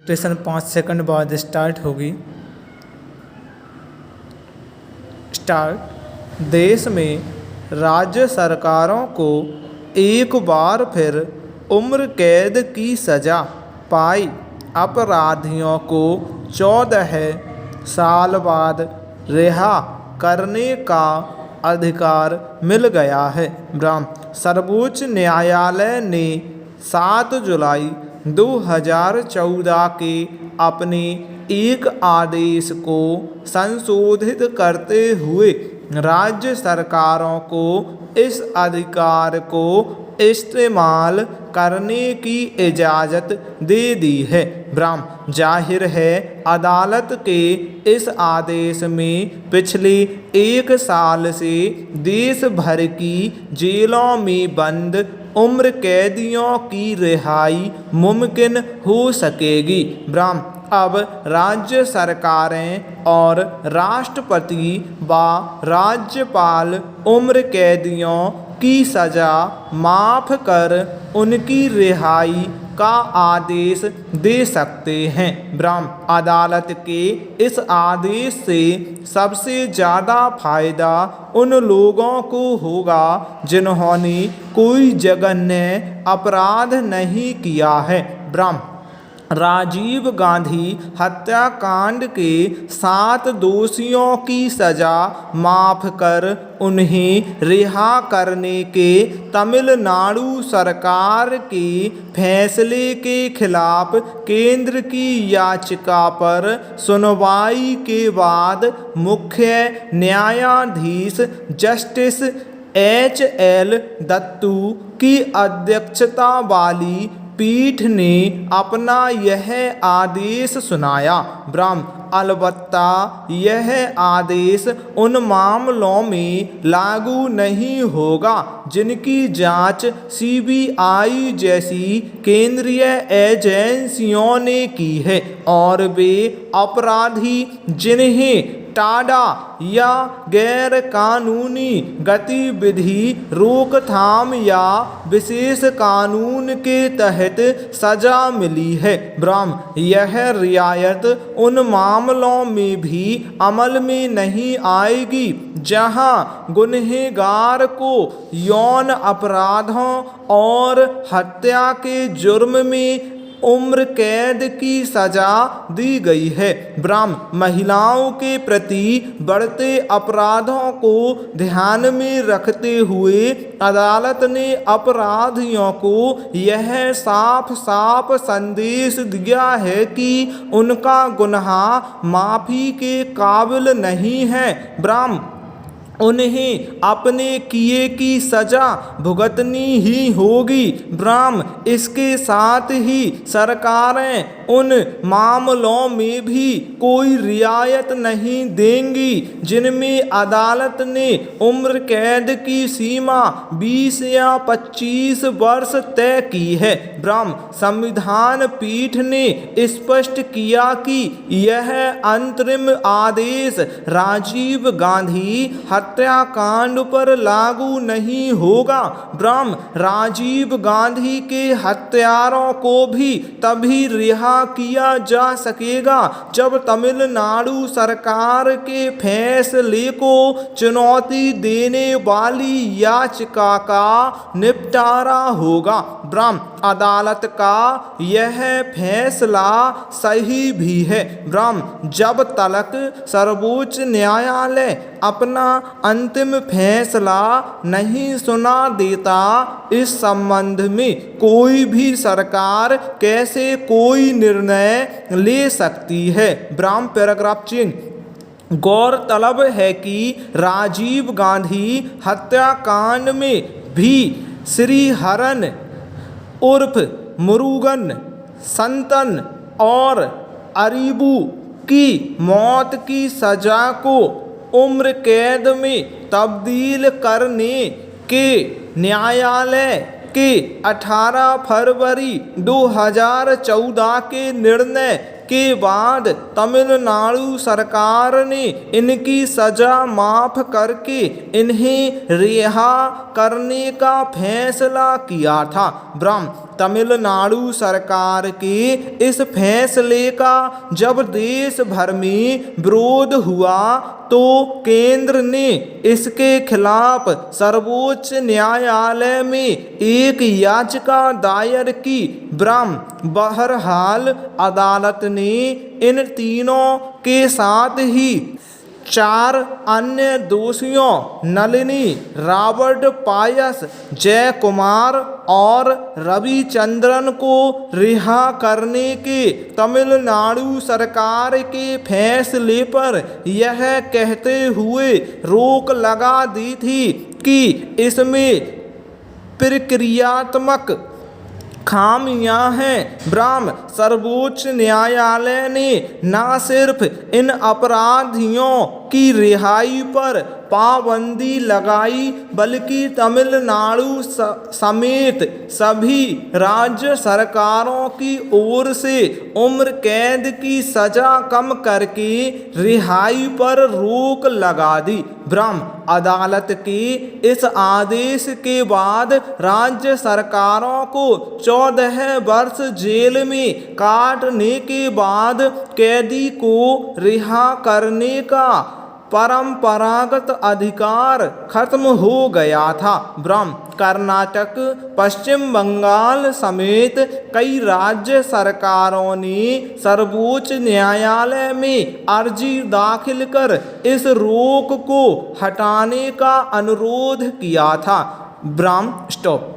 Station 5 second बाद start होगी। Start. देश में राज्य सरकारों को एक बार फिर उम्र कैद की सज़ा पाई अपराधियों को 14 साल बाद रिहा करने का अधिकार मिल गया है। सर्वोच्च न्यायालय ने 7 जुलाई 2014 के अपने एक आदेश को संशोधित करते हुए राज्य सरकारों को इस अधिकार को इस्तेमाल करने की इजाज़त दे दी है। जाहिर है अदालत के इस आदेश में पिछले 1 साल से देश भर की जेलों में बंद उम्र कैदियों की रिहाई मुमकिन हो सकेगी। अब राज्य सरकारें और राष्ट्रपति व राज्यपाल उम्र कैदियों की सज़ा माफ़ कर उनकी रिहाई का आदेश दे सकते हैं। अदालत के इस आदेश से सबसे ज़्यादा फ़ायदा उन लोगों को होगा जिन्होंने कोई जघन्य अपराध नहीं किया है। राजीव गांधी हत्याकांड के 7 दोषियों की सज़ा माफ़ कर उन्हें रिहा करने के तमिलनाडु सरकार के फैसले के खिलाफ केंद्र की याचिका पर सुनवाई के बाद मुख्य न्यायाधीश जस्टिस HL दत्तू की अध्यक्षता वाली पीठ ने अपना यह आदेश सुनाया। अलबत्ता यह आदेश उन मामलों में लागू नहीं होगा जिनकी जांच CBI जैसी केंद्रीय एजेंसियों ने की है और वे अपराधी जिन्हें टाडा या गैर कानूनी गतिविधि रोकथाम या विशेष कानून के तहत सज़ा मिली है। यह रियायत उन मामलों में भी अमल में नहीं आएगी जहां गुनहगार को यौन अपराधों और हत्या के जुर्म में उम्र कैद की सज़ा दी गई है। महिलाओं के प्रति बढ़ते अपराधों को ध्यान में रखते हुए अदालत ने अपराधियों को यह साफ साफ संदेश दिया है कि उनका गुनाह माफ़ी के काबिल नहीं है। उन्हें अपने किए की सज़ा भुगतनी ही होगी। इसके साथ ही सरकारें उन मामलों में भी कोई रियायत नहीं देंगी जिनमें अदालत ने उम्र कैद की सीमा 20 या 25 वर्ष तय की है। संविधान पीठ ने स्पष्ट किया कि यह अंतरिम आदेश राजीव गांधी हत्याकांड पर लागू नहीं होगा। राजीव गांधी के हत्यारों को भी तभी रिहा किया जा सकेगा जब तमिलनाडु सरकार के फैसले को चुनौती देने वाली याचिका का निपटारा होगा। अदालत का यह फैसला सही भी है। जब तक सर्वोच्च न्यायालय अपना अंतिम फैसला नहीं सुना देता इस संबंध में कोई भी सरकार कैसे कोई निर्णय ले सकती है। Paragraph change. गौरतलब है कि राजीव गांधी हत्याकांड में भी श्रीहरन उर्फ मुरुगन संतन और अरीबू की मौत की सज़ा को उम्र कैद में तब्दील करने के न्यायालय के 18 फरवरी 2014 के निर्णय के बाद तमिलनाडु सरकार ने इनकी सजा माफ करके इन्हें रिहा करने का फैसला किया था। तमिलनाडु सरकार के इस फैसले का जब देश भर में विरोध हुआ तो केंद्र ने इसके खिलाफ सर्वोच्च न्यायालय में एक याचिका दायर की। बहरहाल अदालत ने इन तीनों के साथ ही 4 अन्य दोषियों नलिनी, रॉबर्ट पायस, जयकुमार और रविचंद्रन को रिहा करने के तमिलनाडु सरकार के फैसले पर यह कहते हुए रोक लगा दी थी कि इसमें प्रक्रियात्मक खामियां हैं। सर्वोच्च न्यायालय ने न सिर्फ इन अपराधियों की रिहाई पर पाबंदी लगाई बल्कि तमिलनाडु समेत सभी राज्य सरकारों की ओर से उम्र कैद की सजा कम करके रिहाई पर रोक लगा दी। अदालत के इस आदेश के बाद राज्य सरकारों को 14 वर्ष जेल में काटने के बाद कैदी को रिहा करने का परंपरागत अधिकार खत्म हो गया था। कर्नाटक, पश्चिम बंगाल समेत कई राज्य सरकारों ने सर्वोच्च न्यायालय में अर्जी दाखिल कर इस रोक को हटाने का अनुरोध किया था। स्टॉप।